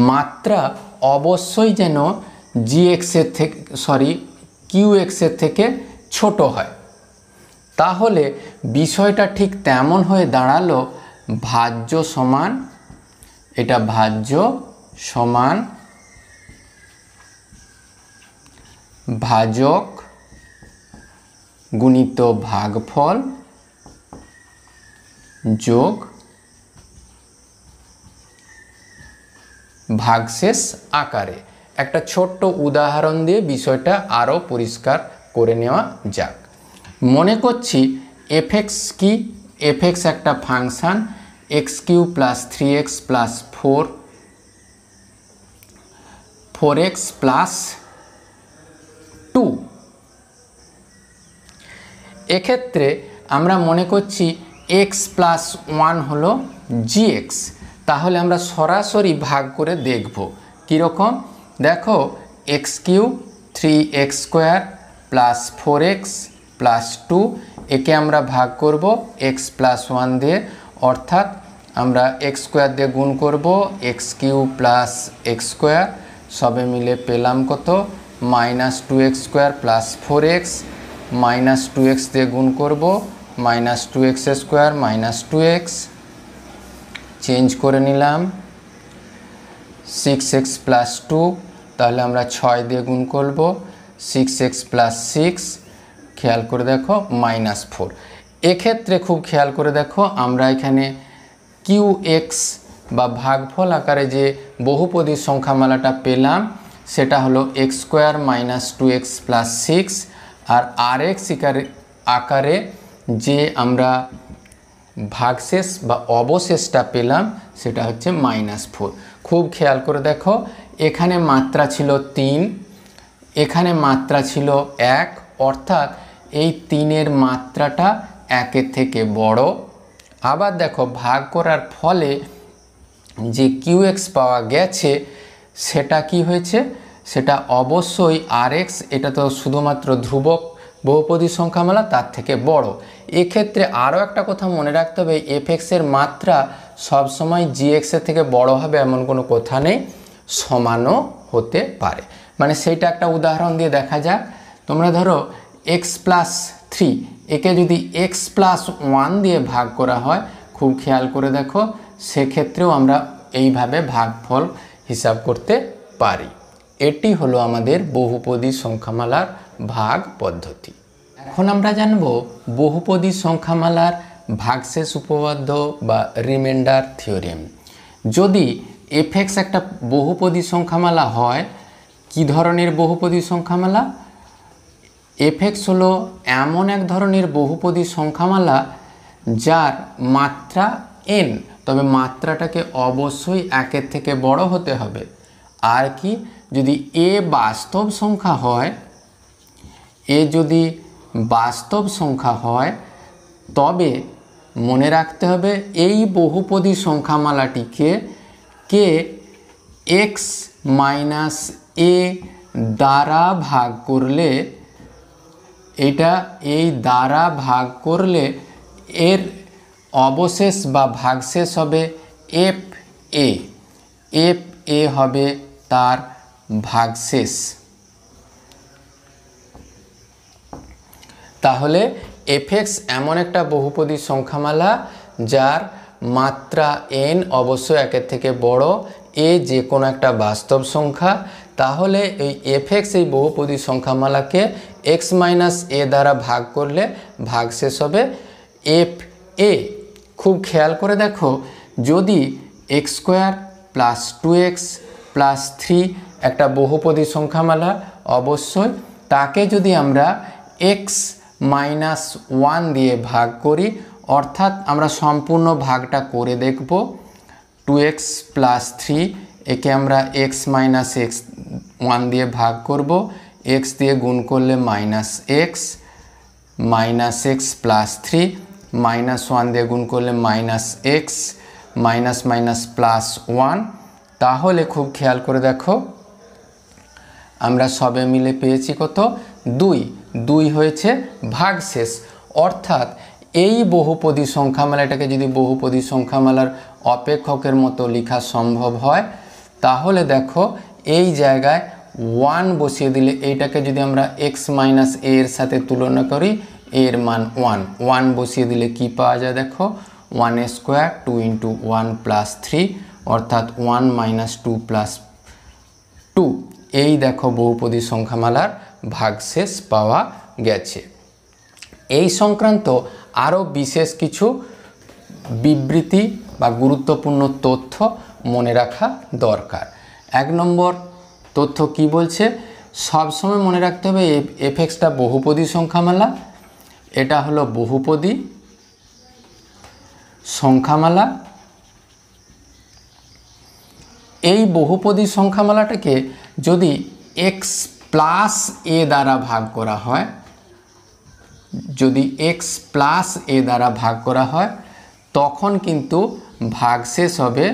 মাত্রা অবশ্যই যেন gx এর থেকে qx এর থেকে ছোট হয়। তাহলে বিষয়টা ঠিক তেমন হয়ে দাঁড়ালো, ভাজ্য সমান, এটা ভাজ্য সমান ভাজক গুণিত ভাগফল যোগ ভাগশেষ আকারে। একটা ছোট্ট উদাহরণ দিয়ে বিষয়টা আরও পরিষ্কার করে নেওয়া যাক। মনে করছি fx কি? fx একটা ফাংশান x³ + 3x + 4x + 2। এক্ষেত্রে আমরা মনে করছি x + 1 হলো gx। তাহলে আমরা সরাসরি ভাগ করে দেখব কীরকম। দেখো x³ 3x² + 4x + 2, একে আমরা ভাগ করব x + 1 দিয়ে, অর্থাৎ আমরা x² দিয়ে গুণ করব x³ + x² সবে মিলে পেলাম কত? -2x² + 4x, -2x দিয়ে গুণ করব -2x² - 2x, চেঞ্জ করে নিলাম 6x + 2, তাহলে আমরা 6 দিয়ে গুণ করব 6x + 6, খেয়াল করে দেখো -4। এক্ষেত্রে খুব খেয়াল করে দেখো আমরা এখানে qx বা ভাগফল আকারে যে বহুপদী সংখ্যামালাটা পেলাম সেটা হলো x² - 2x + 6, আর rx আকারে যে আমরা ভাগশেষ বা অবশেষটা পেলাম সেটা হচ্ছে -4। খুব খেয়াল করে দেখো, এখানে মাত্রা ছিল 3, এখানে মাত্রা ছিল 1, অর্থাৎ এই 3-এর মাত্রাটা 1-এর থেকে বড়। আবার দেখো ভাগ করার ফলে যে QX পাওয়া গেছে সেটা কি হয়েছে, সেটা অবশ্যই RX, এটা তো শুধুমাত্র ধ্রুবক বহুপদী সংখ্যামালা, তার থেকে বড়। এক্ষেত্রে আরও একটা কথা মনে রাখতে হবে, FX এর মাত্রা সবসময় GX এর থেকে বড় হবে এমন কোনো কথা নেই, সমানও হতে পারে। মানে সেইটা একটা উদাহরণ দিয়ে দেখা যাক। তোমরা ধরো x+3, একে যদি x+1 দিয়ে ভাগ করা হয়, খুব খেয়াল করে দেখো, সেক্ষেত্রেও আমরা এইভাবে ভাগফল হিসাব করতে পারি। এটি হলো আমাদের বহুপদী সংখ্যামালার ভাগ পদ্ধতি। এখন আমরা জানব বহুপদী সংখ্যামালার ভাগশেষ উপপাদ্য বা রিমাইন্ডার থিওরেম। যদি FX একটা বহুপদী সংখ্যামালা হয়, কি ধরনের বহুপদী সংখ্যামালা? FX হলো এমন এক ধরনের বহুপদী সংখ্যামালা যার মাত্রা n, তবে মাত্রাটাকে অবশ্যই 1-এর থেকে বড় হতে হবে। আর কি, যদি a বাস্তব সংখ্যা হয়, এ যদি বাস্তব সংখ্যা হয়, তবে মনে রাখতে হবে এই বহুপদী সংখ্যামালাটিকে কে x - a দ্বারা ভাগ করলে, এটা এই দ্বারা ভাগ করলে এর অবশেষ বা ভাগশেষ হবে FA। FA হবে তার ভাগশেষ। তাহলে FX এমন একটা বহুপদী সংখ্যামালা যার মাত্রা n অবশ্যই 1-এর থেকে বড়, a যে কোনো একটা বাস্তব সংখ্যা। তাহলে এই FX এই বহুপদী সংখ্যামালাকে x - a দ্বারা ভাগ করলে ভাগশেষ হবে FA। খুব খেয়াল করে দেখো, যদি x² + 2x + 3 একটা বহুপদী সংখ্যামালা, অবশ্যই তাকে যদি আমরা x - 1 দিয়ে ভাগ করি, অর্থাৎ আমরা সম্পূর্ণ ভাগটা করে দেখব। 2x + 3, একে আমরা x - 1 দিয়ে ভাগ করব, x দিয়ে গুণ করলে -x, -x + 3, -1 দিয়ে গুণ করলে -x, +1। তাহলে খুব খেয়াল করে দেখো, আমরা সবে মিলে পেয়েছি কত? 2। 2 হয়েছে ভাগশেষ। অর্থাৎ এই বহুপদী সংখ্যামালাটাকে যদি বহুপদী সংখ্যামালার অপেক্ষকের মতো লেখা সম্ভব হয়, তাহলে দেখো এই জায়গায় 1 বসিয়ে দিলে, এইটাকে যদি আমরা x - a এর সাথে তুলনা করি, এর মান 1। 1 বসিয়ে দিলে কি পাওয়া যায় দেখো, 1² 2 × 1 + 3, অর্থাৎ 1 - 2 + 2। এই দেখো বহুপদী সংখ্যামালার ভাগশেষ পাওয়া গেছে। এই সংক্রান্ত আরও বিশেষ কিছু বিবৃতি বা গুরুত্বপূর্ণ তথ্য মনে রাখা দরকার। 1 নম্বর তথ্য কি বলছে, সবসময় মনে রাখতে হবে FXটা বহুপদী সংখ্যামালা। এটা হলো বহুপদী সংখ্যামালা। এই বহুপদী সংখ্যামালাটাকে যদি x + a দ্বারা ভাগ করা হয়, যদি x + a দ্বারা ভাগ করা হয়, তখন কিন্তু ভাগশেষ হবে,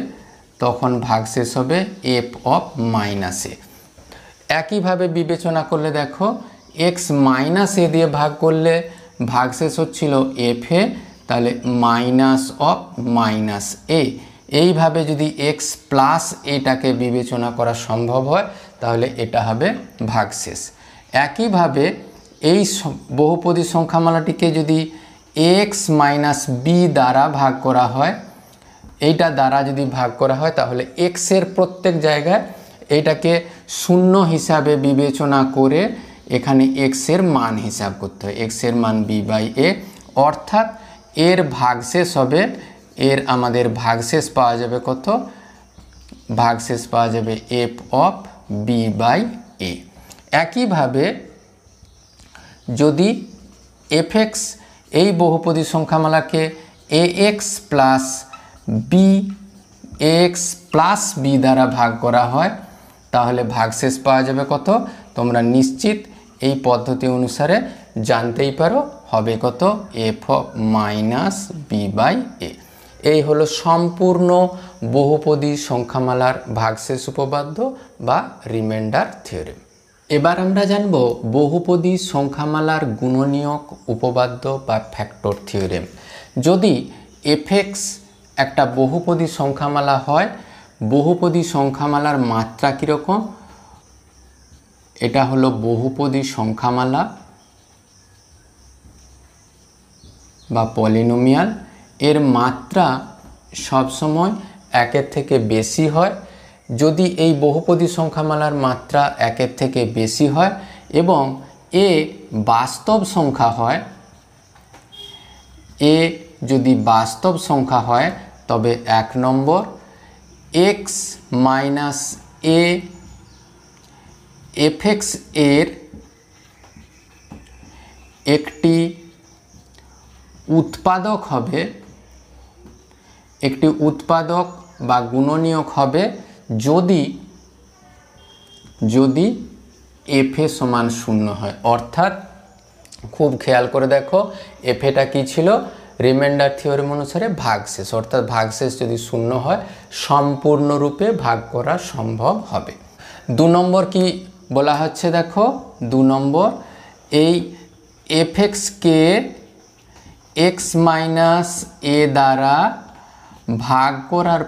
f of -a। একইভাবে বিবেচনা করলে দেখো, x - a দিয়ে ভাগ করলে ভাগশেষ হচ্ছিল fa, তাহলে -of -a। এইভাবে যদি x + এটাকে বিবেচনা করা সম্ভব হয়, তাহলে এটা হবে ভাগশেষ। একইভাবে এই বহুপদী সংখ্যামালাটিকে যদি x - b দ্বারা ভাগ করা হয়, এইটা দ্বারা যদি ভাগ করা হয়, তাহলে x এর প্রত্যেক জায়গায় এটাকে 0 হিসাবে বিবেচনা করে এখানে x এর মান হিসাব করতে হয়, x এর মান b/a। অর্থাৎ এর ভাগশেষ হবে, এর আমাদের ভাগশেষ পাওয়া যাবে কত? ভাগশেষ পাওয়া যাবে f of b/a। একইভাবে যদি FX এই বহুপদী সংখ্যামালাকে ax plus B ax plus B দ্বারা ভাগ করা হয় তাহলে ভাগশেষ পাওয়া যাবে কত? তোমরা নিশ্চিত এই পদ্ধতি অনুসারে জানতেই পারো, হবে কত? F of minus B by A. এই হলো সম্পূর্ণ বহুপদী সংখ্যামালার ভাগশেষ উপপাদ্য বা রিমাইন্ডার থিওরেম। এবার আমরা জানব বহুপদী সংখ্যামালার গুণনীয়ক উপপাদ্য বা ফ্যাক্টর থিওরেম। যদি এফএক্স একটা বহুপদী সংখ্যামালা হয়, বহুপদী সংখ্যামালার মাত্রা কীরকম? এটা হলো বহুপদী সংখ্যামালা বা পলিনোমিয়াল। এর মাত্রা সবসময় একের থেকে বেশি হয়। যদি এই বহুপদী সংখ্যামালার মাত্রা একের থেকে বেশি হয় এবং এ বাস্তব সংখ্যা হয়, এ যদি বাস্তব সংখ্যা হয় তবে 1 নম্বর x মাইনাস এ এফএক্স এর একটি উৎপাদক হবে, একটি উৎপাদক বা গুণনীয়ক হবে যদি এফ এ সমান 0 হয়। অর্থাৎ খুব খেয়াল করে দেখো, এফ এটা কী ছিল? রিমাইন্ডার থিওরেম অনুসারে ভাগশেষ। অর্থাৎ ভাগশেষ যদি 0 হয় সম্পূর্ণরূপে ভাগ করা সম্ভব হবে। 2 নম্বর কি বলা হচ্ছে দেখো, 2 নম্বর এই এফএক্সকে এক্স মাইনাস এ দ্বারা ভাগ করার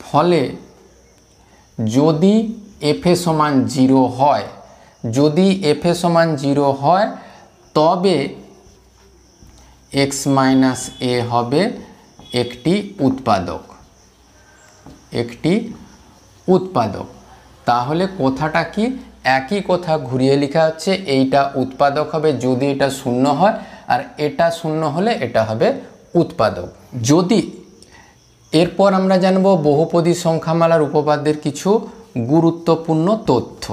ফলে যদি এফ এ সমান 0 হয়, যদি এফ এ সমান 0 হয় তবে এক্স মাইনাস এ হবে একটি উৎপাদক, একটি উৎপাদক। তাহলে কথাটা কি? একই কথা ঘুরিয়ে লেখা হচ্ছে, এইটা উৎপাদক হবে যদি এটা 0 হয়, আর এটা 0 হলে এটা হবে উৎপাদক। যদি এরপর আমরা জানব বহুপদী সংখ্যামালার উপপাদ্যের কিছু গুরুত্বপূর্ণ তথ্য।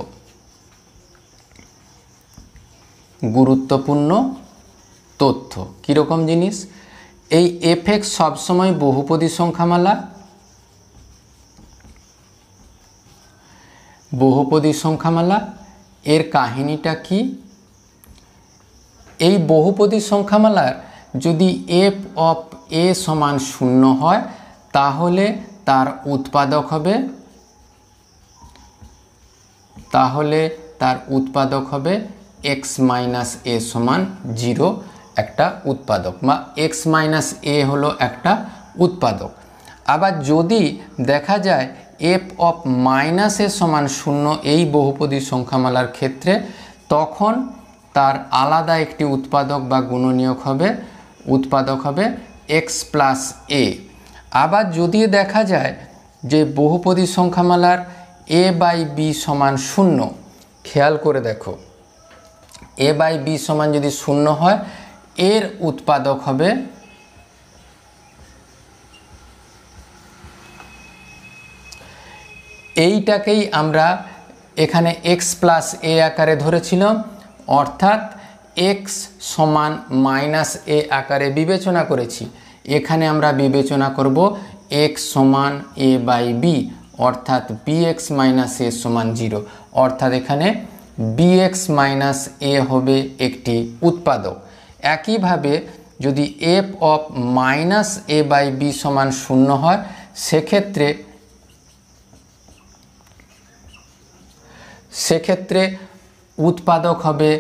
গুরুত্বপূর্ণ তথ্য কীরকম জিনিস? এই এফএক্স সবসময় বহুপদী সংখ্যামালা, বহুপদী সংখ্যামালা। এর কাহিনীটা কি? এই বহুপদী সংখ্যামালার যদি এফ অফ এ সমান 0 হয় তাহলে তার উৎপাদক হবে এক্স মাইনাস এ সমান 0 একটা উৎপাদক, বা এক্স মাইনাস এ হলো একটা উৎপাদক। আবার যদি দেখা যায় এফ অফ মাইনাস এ সমান 0 এই বহুপদী সংখ্যামালার ক্ষেত্রে, তখন তার আলাদা একটি উৎপাদক বা গুণনীয়ক হবে, উৎপাদক হবে এক্স প্লাস এ। আবার যদি দেখা যায় যে বহুপদী সংখ্যামালার এ বাই বি সমান 0, খেয়াল করে দেখো, এ বাই বি সমান যদি 0 হয় এর উৎপাদক হবে এইটাকেই আমরা এখানে এক্স প্লাস এ আকারে ধরেছিলাম, অর্থাৎ এক্স সমান মাইনাস এ আকারে বিবেচনা করেছি। এখানে আমরা বিবেচনা করব এক্স সমান এ বাই বি, অর্থাৎ বি এক্স মাইনাস এ সমান 0। অর্থাৎ এখানে বি এক্স মাইনাস এ হবে একটি উৎপাদক। একইভাবে যদি F of minus A by B সমান 0 হয় সেক্ষেত্রে উৎপাদক হবে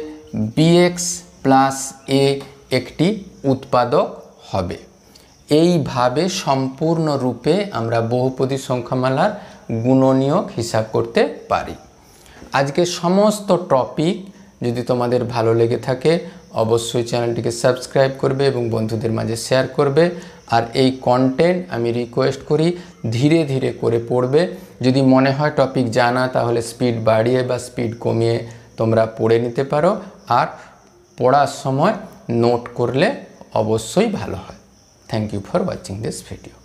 bx প্লাস a একটি উৎপাদক হবে। এইভাবে সম্পূর্ণরূপে আমরা বহুপদী সংখ্যামালার গুণনীয়ক হিসাব করতে পারি। আজকে সমস্ত টপিক যদি তোমাদের ভালো লেগে থাকে অবশ্যই চ্যানেলটিকে সাবস্ক্রাইব করবে এবং বন্ধুদের মাঝে শেয়ার করবে। আর এই কন্টেন্ট আমি রিকোয়েস্ট করি ধীরে ধীরে করে পড়বে। যদি মনে হয় টপিক জানা তাহলে স্পিড বাড়িয়ে বা স্পিড কমিয়ে তোমরা পড়ে নিতে পারো, আর পড়ার সময় নোট করলে অবশ্যই ভালো হয়। Thank you for watching this video.